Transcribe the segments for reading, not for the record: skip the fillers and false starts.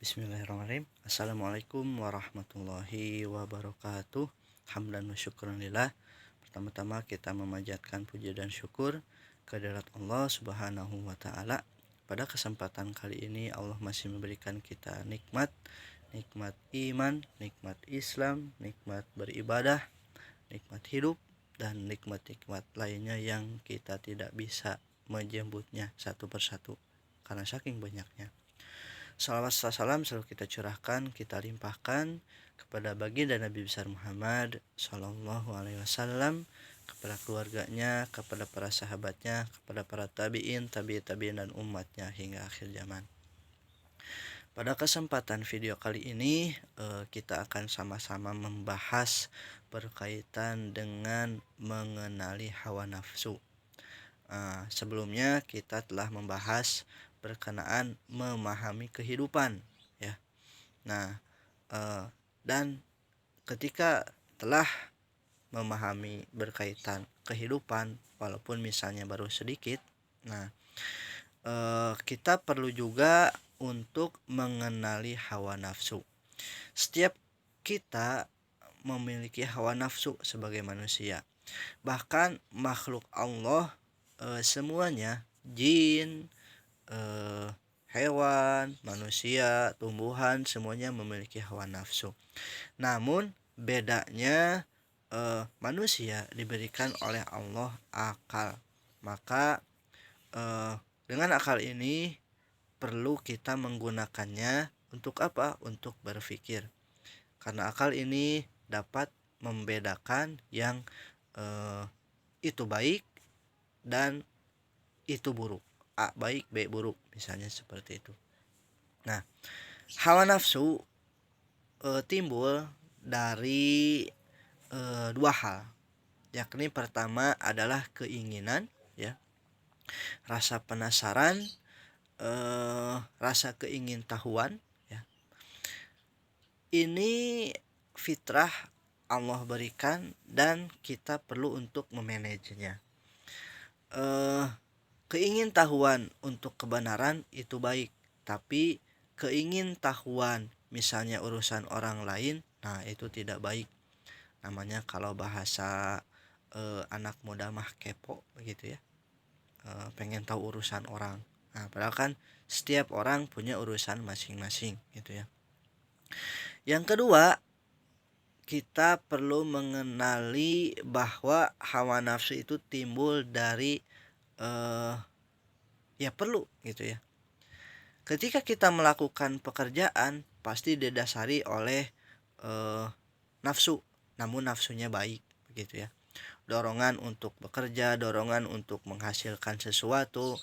Bismillahirrahmanirrahim. Assalamualaikum warahmatullahi wabarakatuh. Hamdan wa syukran lillah. Pertama-tama kita memanjatkan puji dan syukur kehadirat Allah Subhanahu wa taala. Pada kesempatan kali ini Allah masih memberikan kita nikmat iman, nikmat Islam, nikmat beribadah, nikmat hidup, dan nikmat-nikmat lainnya yang kita tidak bisa menyebutnya satu persatu karena saking banyaknya. Salawat salam selalu kita curahkan, kita limpahkan kepada baginda Nabi besar Muhammad Sallallahu Alaihi Wasallam, kepada keluarganya, kepada para sahabatnya, kepada para tabiin, tabi'in dan umatnya hingga akhir zaman. Pada kesempatan video kali ini kita akan sama-sama membahas berkaitan dengan mengenali hawa nafsu. Sebelumnya kita telah membahas berkenaan memahami kehidupan, ya. Nah, dan ketika telah memahami berkaitan kehidupan, walaupun misalnya baru sedikit, nah, kita perlu juga untuk mengenali hawa nafsu. Setiap kita memiliki hawa nafsu sebagai manusia. Bahkan makhluk Allah semuanya, jin, hewan, manusia, tumbuhan, semuanya memiliki hawa nafsu. Namun bedanya manusia diberikan oleh Allah akal. Maka dengan akal ini perlu kita menggunakannya untuk apa? Untuk berpikir. Karena akal ini dapat membedakan yang itu baik dan itu buruk. A baik, B buruk, misalnya seperti itu. Nah, hawa nafsu timbul dari dua hal. Yakni pertama adalah keinginan, ya. Rasa penasaran, rasa keingintahuan, ya. Ini fitrah Allah berikan dan kita perlu untuk memanajenya. Keingintahuan untuk kebenaran itu baik, tapi keingintahuan misalnya urusan orang lain, nah itu tidak baik. Namanya kalau bahasa anak muda mah kepo begitu, ya. Pengen tahu urusan orang. Nah, padahal kan setiap orang punya urusan masing-masing gitu, ya. Yang kedua, kita perlu mengenali bahwa hawa nafsu itu timbul dari ya perlu gitu, ya. Ketika kita melakukan pekerjaan pasti didasari oleh nafsu, namun nafsunya baik begitu, ya. Dorongan untuk bekerja, dorongan untuk menghasilkan sesuatu,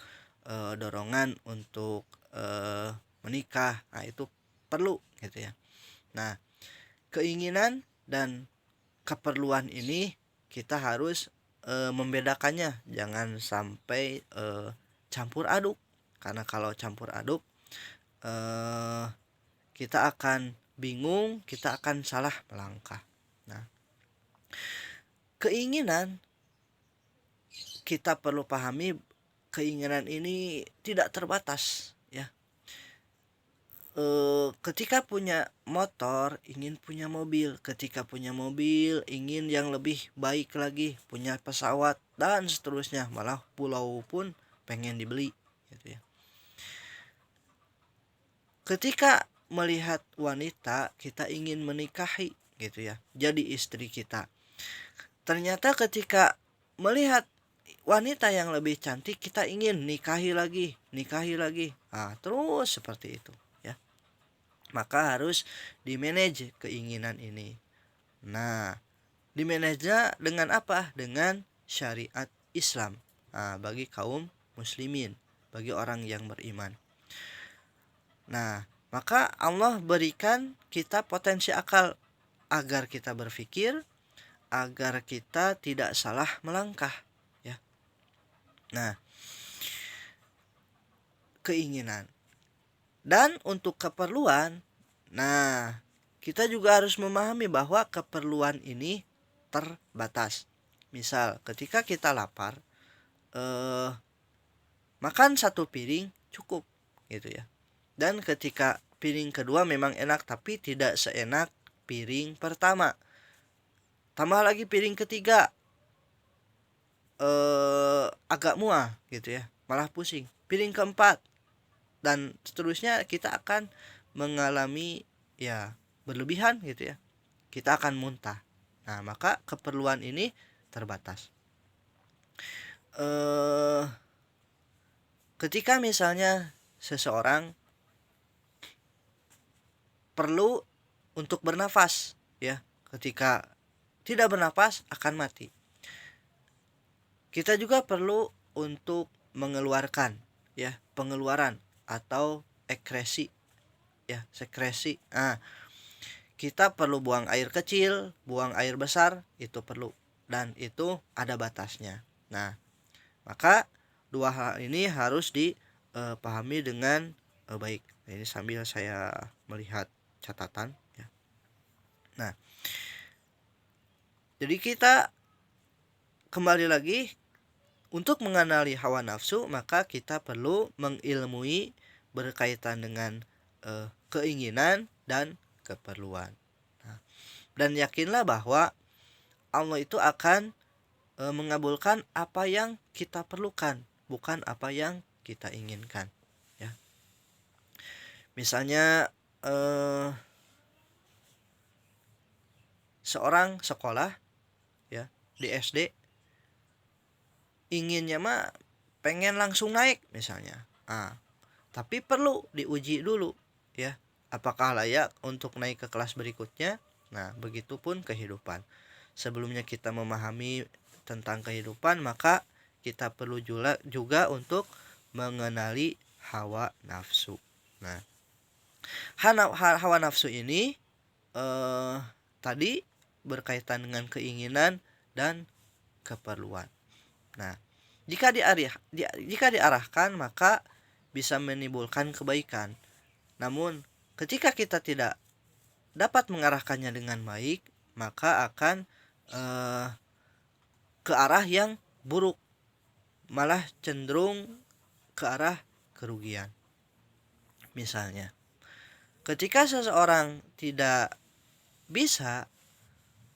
dorongan untuk menikah, nah itu perlu gitu, ya. Nah, keinginan dan keperluan ini kita harus membedakannya, jangan sampai campur aduk, karena kalau campur aduk kita akan bingung, kita akan salah melangkah. Nah, keinginan kita perlu pahami, keinginan ini tidak terbatas, ya. Ketika punya motor ingin punya mobil, ketika punya mobil ingin yang lebih baik lagi, punya pesawat dan seterusnya, malah pulau pun pengen dibeli gitu, ya. Ketika melihat wanita kita ingin menikahi gitu, ya, jadi istri kita. Ternyata ketika melihat wanita yang lebih cantik kita ingin nikahi lagi. Nah, terus seperti itu, ya. Maka harus dimanage keinginan ini. Nah, dimanage dengan apa? Dengan syariat Islam. Nah, bagi kaum muslimin, bagi orang yang beriman. Nah, maka Allah berikan kita potensi akal agar kita berpikir, agar kita tidak salah melangkah, ya. Nah, keinginan. Dan untuk keperluan, nah kita juga harus memahami bahwa keperluan ini terbatas. Misal ketika kita lapar, makan satu piring cukup gitu, ya. Dan ketika piring kedua memang enak, tapi tidak seenak piring pertama. Tambah lagi piring ketiga agak mual gitu ya, malah pusing. Piring keempat dan seterusnya, kita akan mengalami ya berlebihan gitu ya. Kita akan muntah. Nah, maka keperluan ini terbatas. Ketika misalnya seseorang perlu untuk bernafas ya, ketika tidak bernafas akan mati. Kita juga perlu untuk mengeluarkan ya, pengeluaran atau ekresi ya, sekresi. Nah, kita perlu buang air kecil, buang air besar, itu perlu, dan itu ada batasnya. Nah, maka dua hal ini harus dipahami dengan baik. Ini sambil saya melihat catatan ya. Nah, jadi kita kembali lagi untuk mengenali hawa nafsu, maka kita perlu mengilmui berkaitan dengan keinginan dan keperluan. Nah, dan yakinlah bahwa Allah itu akan mengabulkan apa yang kita perlukan, bukan apa yang kita inginkan ya. Misalnya seorang sekolah ya di SD, inginnya mah pengen langsung naik misalnya. Tapi perlu diuji dulu ya, apakah layak untuk naik ke kelas berikutnya. Nah, begitupun kehidupan. Sebelumnya kita memahami tentang kehidupan, maka kita perlu juga untuk mengenali hawa nafsu. Nah, hawa nafsu ini tadi berkaitan dengan keinginan dan keperluan. Nah, jika diarahkan maka bisa menimbulkan kebaikan. Namun, ketika kita tidak dapat mengarahkannya dengan baik, maka akan ke arah yang buruk, malah cenderung ke arah kerugian. Misalnya, ketika seseorang tidak bisa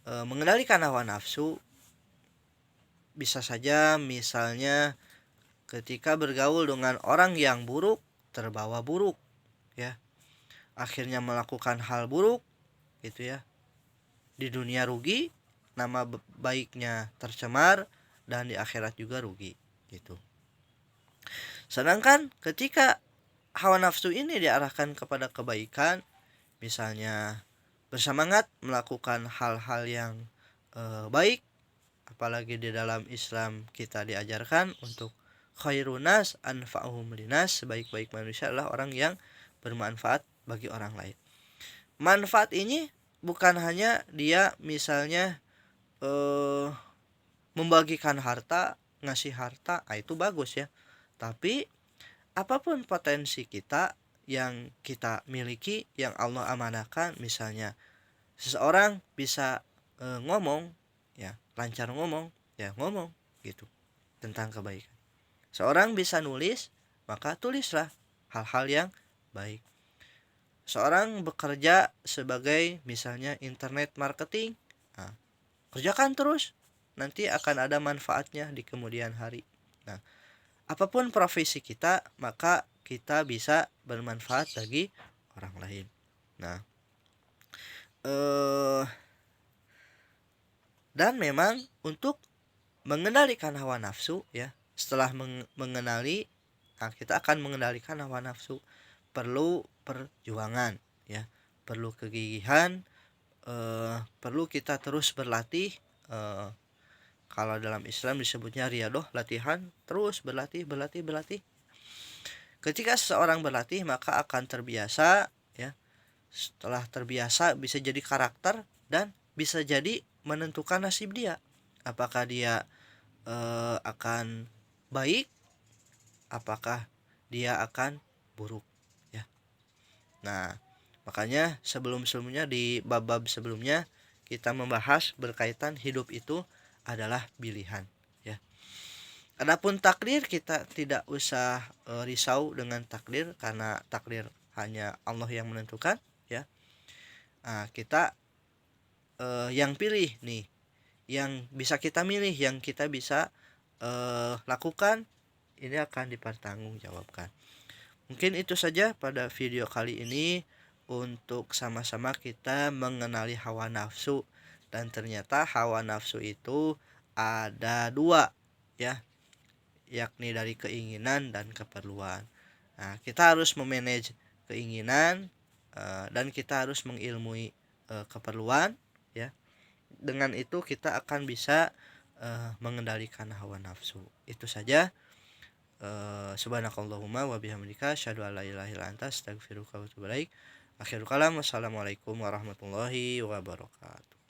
mengendalikan hawa nafsu, bisa saja misalnya ketika bergaul dengan orang yang buruk, terbawa buruk ya, akhirnya melakukan hal buruk gitu ya. Di dunia rugi, nama baiknya tercemar, dan di akhirat juga rugi gitu. Sedangkan ketika hawa nafsu ini diarahkan kepada kebaikan, misalnya bersemangat melakukan hal-hal yang baik, apalagi di dalam Islam kita diajarkan untuk khairunas anfa'uhum linas, sebaik-baik manusia adalah orang yang bermanfaat bagi orang lain. Manfaat ini bukan hanya dia misalnya membagikan harta, ngasih harta, itu bagus ya. Tapi apapun potensi kita yang kita miliki, yang Allah amanahkan, misalnya seseorang bisa ngomong ya, lancar ngomong ya, ngomong gitu tentang kebaikan. Seorang bisa nulis, maka tulislah hal-hal yang baik. Seorang bekerja sebagai misalnya internet marketing, kerjakan terus, nanti akan ada manfaatnya di kemudian hari. Nah, apapun profesi kita, maka kita bisa bermanfaat bagi orang lain. Nah, dan memang untuk mengendalikan hawa nafsu ya, setelah mengenali, kita akan mengendalikan hawa nafsu, perlu perjuangan ya, perlu kegigihan, perlu kita terus berlatih. Kalau dalam Islam disebutnya riyadoh, latihan, terus berlatih. Ketika seseorang berlatih, maka akan terbiasa ya. Setelah terbiasa bisa jadi karakter, dan bisa jadi menentukan nasib dia. Apakah dia akan baik, apakah dia akan buruk ya. Nah, makanya sebelumnya di bab-bab sebelumnya kita membahas berkaitan hidup itu adalah pilihan ya. Adapun takdir, kita tidak usah risau dengan takdir, karena takdir hanya Allah yang menentukan ya. Nah, kita yang pilih nih, yang bisa kita milih, yang kita bisa lakukan, ini akan dipertanggungjawabkan. Mungkin itu saja pada video kali ini untuk sama-sama kita mengenali hawa nafsu. Dan ternyata hawa nafsu itu ada dua ya, yakni dari keinginan dan keperluan. Nah, kita harus memanage keinginan dan kita harus mengilmui keperluan ya. Dengan itu kita akan bisa mengendalikan hawa nafsu. Itu saja. Subhanakallahumma wa bihamdika asyhadu an la ilaha illa anta astaghfiruka wa atubu ilaik. Akhirul kalam, wassalamualaikum warahmatullahi wabarakatuh.